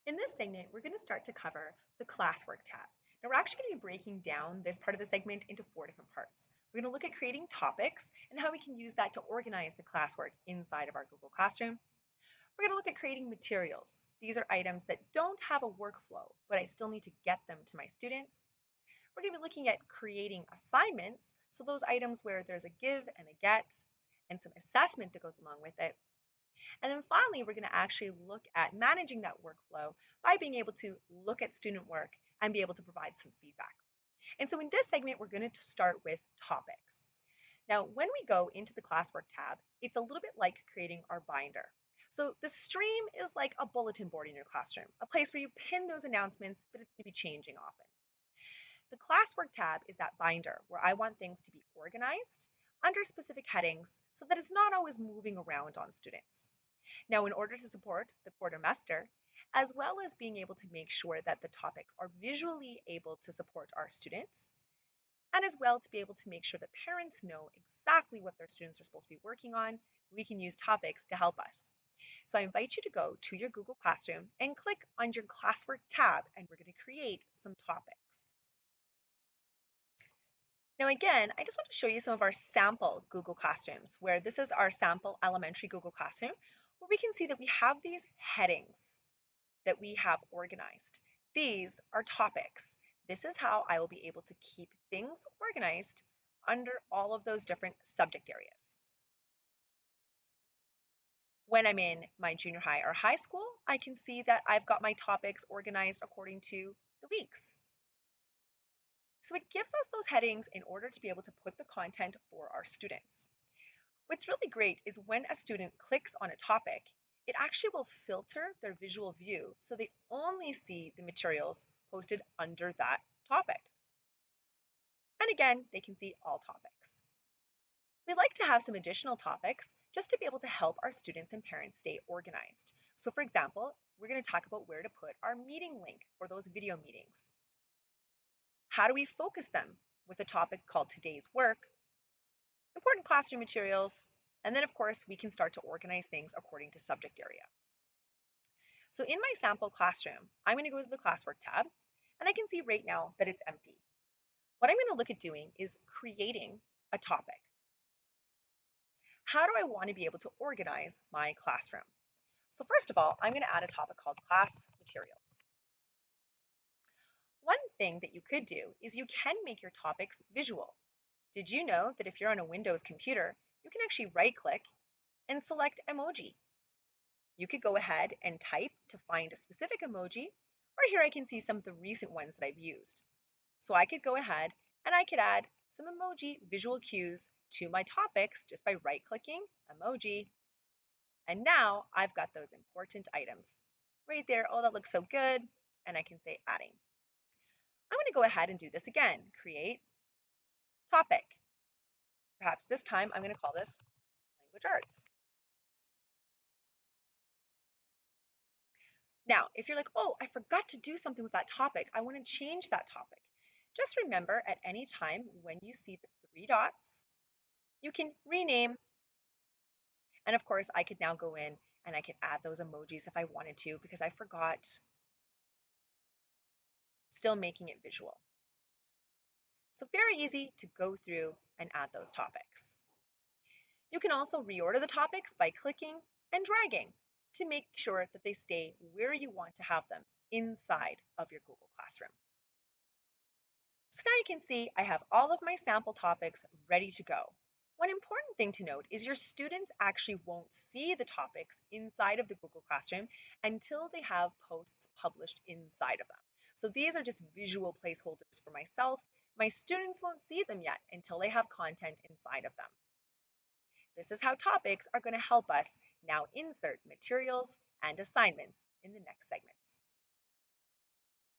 In this segment, we're going to start to cover the classwork tab. Now, we're actually going to be breaking down this part of the segment into four different parts. We're going to look at creating topics and how we can use that to organize the classwork inside of our Google Classroom. We're going to look at creating materials. These are items that don't have a workflow, but I still need to get them to my students. We're going to be looking at creating assignments, so those items where there's a give and a get and some assessment that goes along with it. And then finally, we're going to actually look at managing that workflow by being able to look at student work and be able to provide some feedback. And so in this segment, we're going to start with topics. Now, when we go into the classwork tab, it's a little bit like creating our binder. So the stream is like a bulletin board in your classroom, a place where you pin those announcements, but it's going to be changing often. The classwork tab is that binder where I want things to be organized under specific headings so that it's not always moving around on students. Now, in order to support the quartermaster, as well as being able to make sure that the topics are visually able to support our students, and as well to be able to make sure that parents know exactly what their students are supposed to be working on, we can use topics to help us. So I invite you to go to your Google Classroom and click on your classwork tab, and we're going to create some topics. Now again, I just want to show you some of our sample Google Classrooms, where this is our sample elementary Google Classroom, where we can see that we have these headings that we have organized. These are topics. This is how I will be able to keep things organized under all of those different subject areas. When I'm in my junior high or high school, I can see that I've got my topics organized according to the weeks. So it gives us those headings in order to be able to put the content for our students. What's really great is when a student clicks on a topic, it actually will filter their visual view so they only see the materials posted under that topic. And again, they can see all topics. We like to have some additional topics just to be able to help our students and parents stay organized. So for example, we're going to talk about where to put our meeting link for those video meetings. How do we focus them with a topic called today's work, important classroom materials, and then of course we can start to organize things according to subject area. So in my sample classroom, I'm going to go to the classwork tab and I can see right now that it's empty. What I'm going to look at doing is creating a topic. How do I want to be able to organize my classroom? So first of all, I'm going to add a topic called class materials. One thing that you could do is you can make your topics visual. Did you know that if you're on a Windows computer, you can actually right click and select emoji? You could go ahead and type to find a specific emoji, or here I can see some of the recent ones that I've used. So I could go ahead and I could add some emoji visual cues to my topics just by right clicking emoji. And now I've got those important items right there. Oh, that looks so good. And I can say adding. I'm going to go ahead and do this again. Create topic. Perhaps this time I'm going to call this language arts. Now, if you're like, oh, I forgot to do something with that topic, I want to change that topic. Just remember at any time when you see the three dots, you can rename. And of course, I could now go in and I could add those emojis if I wanted to because I forgot, still making it visual. So very easy to go through and add those topics. You can also reorder the topics by clicking and dragging to make sure that they stay where you want to have them inside of your Google Classroom. So now you can see I have all of my sample topics ready to go. One important thing to note is your students actually won't see the topics inside of the Google Classroom until they have posts published inside of them. So these are just visual placeholders for myself. My students won't see them yet until they have content inside of them. This is how topics are going to help us now insert materials and assignments in the next segments.